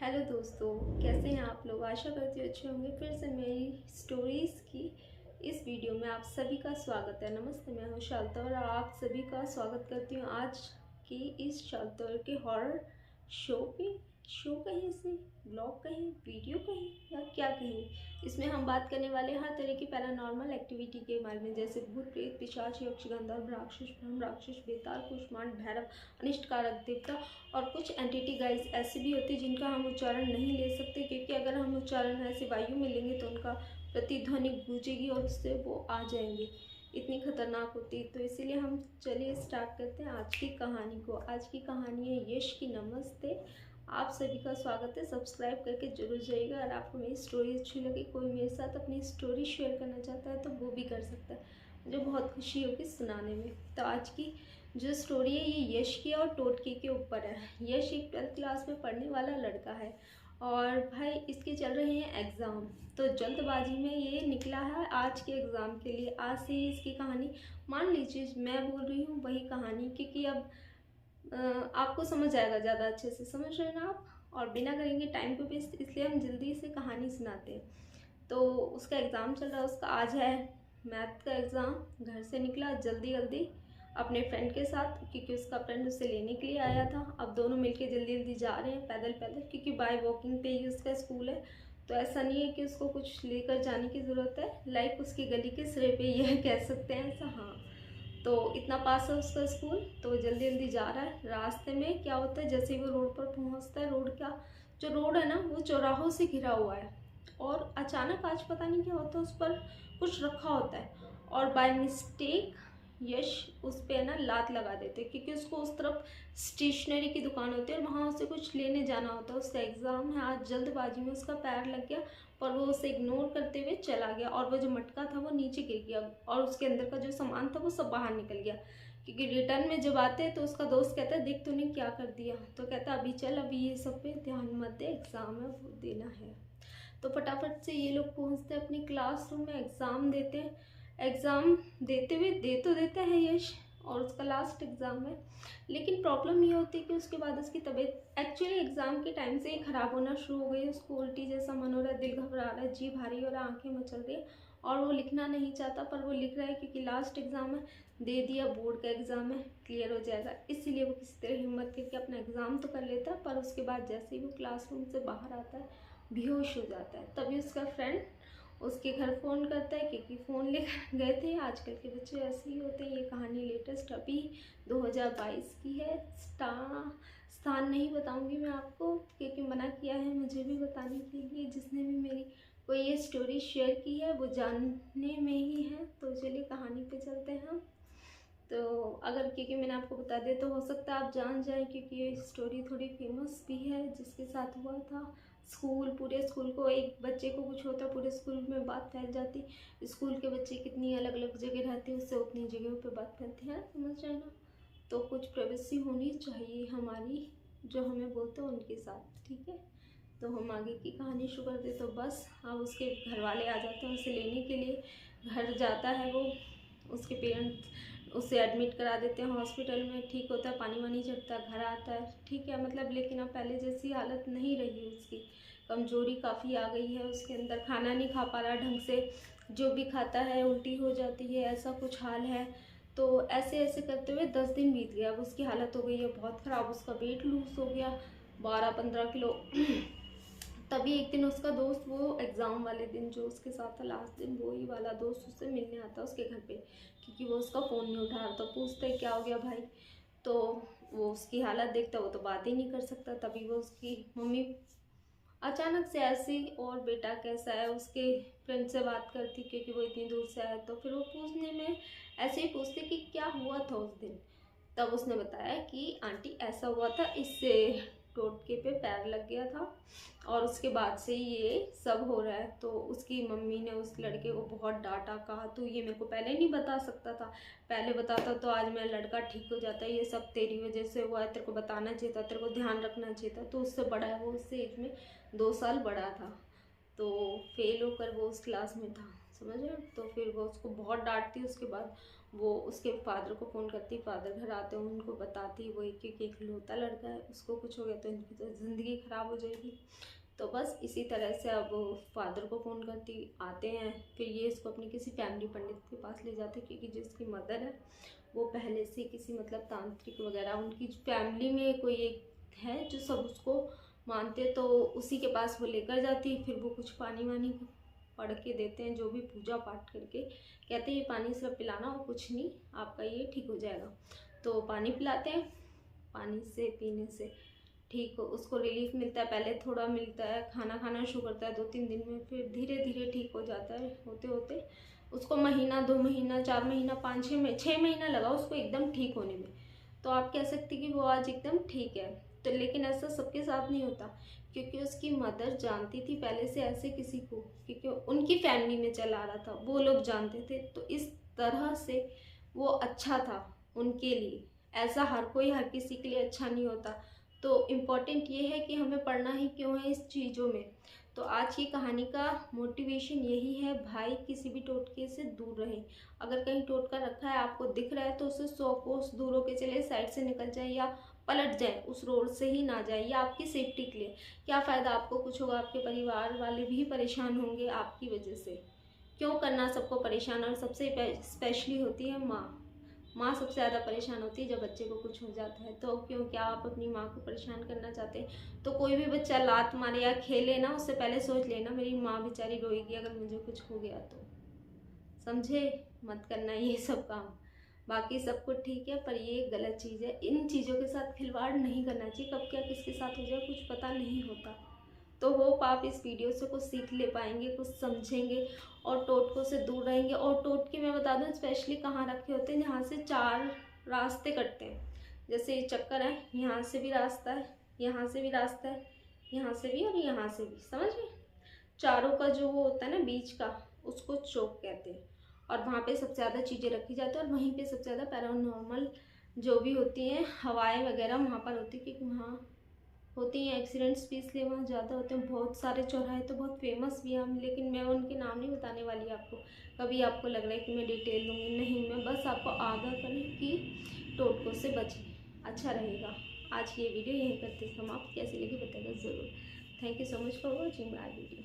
Hello दोस्तों, कैसे हैं आप लोग। आशा करती हूँ अच्छे होंगे। फिर से मेरी स्टोरीज़ की इस वीडियो में आप सभी का स्वागत है। नमस्ते, मैं हूँ शालता और आप सभी का स्वागत करती हूँ आज की इस शालता के हॉरर शो कहीं इसे ब्लॉग कहीं वीडियो कहीं या क्या कहीं। इसमें हम बात करने वाले हर तरह की पैरानॉर्मल एक्टिविटी के बारे में, जैसे भूत प्रेत पिशाच यक्ष गंधर्व राक्षस ब्रह्म राक्षस बेताल कुष्मांड भैरव अनिष्ट कारक देवता और कुछ एंटिटी गाइस ऐसे भी होते हैं जिनका हम उच्चारण नहीं ले सकते, क्योंकि अगर हम उच्चारण ऐसे वायु में लेंगे तो उनका प्रतिध्वनि गूंजेगी और उससे वो आ जाएंगे। इतनी खतरनाक होती है। तो इसीलिए हम चलिए स्टार्ट करते हैं आज की कहानी को। आज की कहानी है यश की। नमस्ते, आप सभी का स्वागत है। सब्सक्राइब करके जरूर जाइएगा। अगर आपको मेरी स्टोरी अच्छी लगी, कोई मेरे साथ अपनी स्टोरी शेयर करना चाहता है तो वो भी कर सकता है। मुझे बहुत खुशी होगी सुनाने में। तो आज की जो स्टोरी है ये यश की और टोटके के ऊपर है। यश एक 12th क्लास में पढ़ने वाला लड़का है और भाई इसके चल रहे हैं एग्ज़ाम। तो जल्दबाजी में ये निकला है आज के एग्ज़ाम के लिए। आज से ही इसकी कहानी मान लीजिए मैं बोल रही हूँ वही कहानी, क्योंकि अब आपको समझ आएगा, ज़्यादा अच्छे से समझ रहे हैं ना आप। और बिना करेंगे टाइम को वेस्ट, इसलिए हम जल्दी से कहानी सुनाते हैं। तो उसका एग्ज़ाम चल रहा है, उसका आज है मैथ का एग्ज़ाम। घर से निकला जल्दी जल्दी अपने फ्रेंड के साथ, क्योंकि उसका फ्रेंड उसे लेने के लिए आया था। अब दोनों मिलके जल्दी जल्दी जा रहे हैं पैदल पैदल, क्योंकि बाय वॉकिंग पे ही उसका स्कूल है। तो ऐसा नहीं है कि उसको कुछ लेकर जाने की ज़रूरत है, लाइक उसकी गली के सिरे पे यह कह सकते हैं ऐसा। हाँ, तो इतना पास है उसका स्कूल, तो जल्दी जल्दी जा रहा है। रास्ते में क्या होता है, जैसे ही वो रोड पर पहुंचता है, रोड है ना वो चौराहों से घिरा हुआ है। और अचानक आज पता नहीं क्या होता है, उस पर कुछ रखा होता है और बाय मिस्टेक यश उस पे ना लात लगा देते, क्योंकि उसको उस तरफ स्टेशनरी की दुकान होती है और वहाँ उसे कुछ लेने जाना होता है। उसका एग्ज़ाम है आज, जल्दबाजी में उसका पैर लग गया, पर वो उसे इग्नोर करते हुए चला गया और वो जो मटका था वो नीचे गिर गया और उसके अंदर का जो सामान था वो सब बाहर निकल गया। क्योंकि रिटर्न में जब आते हैं तो उसका दोस्त कहता है देख तूने क्या कर दिया। तो कहता अभी चल, अभी ये सब पे ध्यान मत दे, एग्ज़ाम है वो देना है। तो फटाफट से ये लोग पहुंचते हैं अपनी क्लासरूम में, एग्ज़ाम देते हैं। एग्ज़ाम देते हुए दे तो देता है यश, और उसका लास्ट एग्ज़ाम है। लेकिन प्रॉब्लम ये होती है कि उसके बाद उसकी तबीयत एक्चुअली एग्ज़ाम के टाइम से ही ख़राब होना शुरू हो गई है। उसको उल्टी जैसा मन हो रहा है, दिल घबरा रहा है, जी भारी और आंखें मचल रही है। और वो लिखना नहीं चाहता, पर वो लिख रहा है क्योंकि लास्ट एग्ज़ाम है, दे दिया, बोर्ड का एग्ज़ाम है, क्लियर हो जाएगा। इसीलिए वो किसी तरह हिम्मत करके अपना एग्ज़ाम तो कर लेता है, पर उसके बाद जैसे ही वो क्लासरूम से बाहर आता है बेहोश हो जाता है। तभी उसका फ्रेंड उसके घर फ़ोन करता है, क्योंकि फ़ोन लेकर गए थे। आजकल के बच्चे ऐसे ही होते हैं। ये कहानी लेटेस्ट अभी 2022 की है। स्थान नहीं बताऊंगी मैं आपको, क्योंकि मना किया है मुझे भी बताने के लिए। जिसने भी मेरी कोई ये स्टोरी शेयर की है वो जानने में ही है। तो चलिए कहानी पे चलते हैं हम। तो अगर क्योंकि मैंने आपको बता दिया तो हो सकता है आप जान जाएं, क्योंकि ये स्टोरी थोड़ी फेमस भी है। जिसके साथ हुआ था, पूरे स्कूल को, एक बच्चे को कुछ होता पूरे स्कूल में बात फैल जाती। स्कूल के बच्चे कितनी अलग अलग जगह रहते हैं, उससे उतनी जगहों पे बात फैलती है, समझ रहे हैं ना। तो कुछ प्राइवेसी होनी चाहिए हमारी, जो हमें बोलते हैं उनके साथ, ठीक है। तो हम आगे की कहानी शुरू कर दे। तो बस अब उसके घर वाले आ जाते हैं उसे लेने के लिए। घर जाता है वो, उसके पेरेंट्स उसे एडमिट करा देते हैं हॉस्पिटल में। ठीक होता है, पानी वानी चढ़ता है, घर आता है, ठीक है मतलब। लेकिन अब पहले जैसी हालत नहीं रही उसकी, कमज़ोरी काफ़ी आ गई है उसके अंदर। खाना नहीं खा पा रहा ढंग से, जो भी खाता है उल्टी हो जाती है, ऐसा कुछ हाल है। तो ऐसे ऐसे करते हुए 10 दिन बीत गया। अब उसकी हालत हो गई है बहुत ख़राब। उसका वेट लूज़ हो गया 12-15 किलो। तभी एक दिन उसका दोस्त, वो एग्ज़ाम वाले दिन जो उसके साथ था लास्ट दिन, वो ही वाला दोस्त उससे मिलने आता है उसके घर पे, क्योंकि वो उसका फ़ोन नहीं उठा रहा। तो पूछते हैं क्या हो गया भाई। तो वो उसकी हालत देखता, वो तो बात ही नहीं कर सकता। तभी वो उसकी मम्मी अचानक से ऐसी, और बेटा कैसा है, उसके फ्रेंड से बात करती, क्योंकि वो इतनी दूर से आया। तो फिर वो पूछने में ऐसे ही पूछते कि क्या हुआ था उस दिन। तब उसने बताया कि आंटी ऐसा हुआ था, इससे टोटके पे पैर लग गया था और उसके बाद से ये सब हो रहा है। तो उसकी मम्मी ने उस लड़के को बहुत डांटा, कहा तू ये मेरे को पहले नहीं बता सकता था, पहले बताता तो आज मेरा लड़का ठीक हो जाता, ये सब तेरी वजह से हुआ है, तेरे को बताना चाहिए था, तेरे को ध्यान रखना चाहिए था। तो उससे बड़ा है वो, उससे एज में 2 साल बड़ा था। तो फेल होकर वो उस क्लास में था, समझ रहे हो। तो फिर वो उसको बहुत डांटती, उसके बाद वो उसके फादर को फ़ोन करती, फादर घर आते हैं, उनको बताती, वो एक इकलौता लड़का है, उसको कुछ हो गया तो इनकी तो ज़िंदगी ख़राब हो जाएगी। तो बस इसी तरह से अब फादर को फ़ोन करती, आते हैं, फिर ये इसको अपनी किसी फैमिली पंडित के पास ले जाते, क्योंकि जिसकी मदर है वो पहले से किसी मतलब तांत्रिक वगैरह उनकी फैमिली में कोई एक है जो सब उसको मानते, तो उसी के पास वो लेकर जाती। फिर वो कुछ पानी वानी पढ़ के देते हैं, जो भी पूजा पाठ करके कहते हैं ये पानी सिर्फ पिलाना और कुछ नहीं, आपका ये ठीक हो जाएगा। तो पानी पिलाते हैं, पानी से पीने से ठीक हो, उसको रिलीफ मिलता है, पहले थोड़ा मिलता है, खाना खाना शुरू करता है 2-3 दिन में, फिर धीरे धीरे ठीक हो जाता है। होते होते उसको महीना, 2 महीना, 4 महीना, 5-6 महीना लगा उसको एकदम ठीक होने में। तो आप कह सकते कि वो आज एकदम ठीक है। तो लेकिन ऐसा सबके साथ नहीं होता, क्योंकि उसकी मदर जानती थी पहले से ऐसे किसी को, क्योंकि उनकी फैमिली में चला आ रहा था, वो लोग जानते थे, तो इस तरह से वो अच्छा था उनके लिए। ऐसा हर कोई हर किसी के लिए अच्छा नहीं होता। तो इम्पॉर्टेंट ये है कि हमें पढ़ना ही क्यों है इस चीज़ों में। तो आज की कहानी का मोटिवेशन यही है, भाई किसी भी टोटके से दूर रहें। अगर कहीं टोटका रखा है आपको दिख रहा है तो उसे 100 कोस दूर होके चले, साइड से निकल जाए या पलट जाए, उस रोड से ही ना जाए, या आपकी सेफ्टी के लिए। क्या फ़ायदा, आपको कुछ होगा, आपके परिवार वाले भी परेशान होंगे आपकी वजह से। क्यों करना सबको परेशान, और सबसे स्पेशली होती है माँ। माँ सबसे ज़्यादा परेशान होती है जब बच्चे को कुछ हो जाता है। तो क्यों, क्या आप अपनी माँ को परेशान करना चाहते हैं? तो कोई भी बच्चा लात मारे या खेले ना, उससे पहले सोच लेना मेरी माँ बेचारी रोएगी अगर मुझे कुछ हो गया तो। समझे? मत करना ये सब काम। बाकी सब कुछ ठीक है, पर ये गलत चीज़ है। इन चीज़ों के साथ खिलवाड़ नहीं करना चाहिए, कब क्या किसके साथ हो जाए कुछ पता नहीं होता। तो होप आप इस वीडियो से कुछ सीख ले पाएंगे, कुछ समझेंगे और टोटकों से दूर रहेंगे। और टोटके मैं बता दूं स्पेशली कहाँ रखे होते हैं, जहाँ से 4 रास्ते कटते हैं। जैसे ये चक्कर है, यहाँ से भी रास्ता है, यहाँ से भी रास्ता है, यहाँ से भी और यहाँ से भी, समझ गए? चारों का जो वो होता है ना बीच का, उसको चौक कहते हैं। और वहाँ पे सबसे ज़्यादा चीज़ें रखी जाती हैं, और वहीं पे सबसे ज़्यादा पैरानॉर्मल जो भी होती हैं हवाएं वगैरह वहाँ पर होती है, क्योंकि वहाँ होती हैं एक्सीडेंट्स भी, इसलिए वहाँ ज़्यादा होते हैं। बहुत सारे चौराहे तो बहुत फेमस भी हैं, लेकिन मैं उनके नाम नहीं बताने वाली आपको। कभी आपको लग रहा है कि मैं डिटेल दूँगी, नहीं, मैं बस आपको आगाह करें कि टोटकों से बचें, अच्छा रहेगा। आज की ये वीडियो यहीं करते समाप्त, कैसी लगी बताइएगा ज़रूर। Thank you so much for watching my video.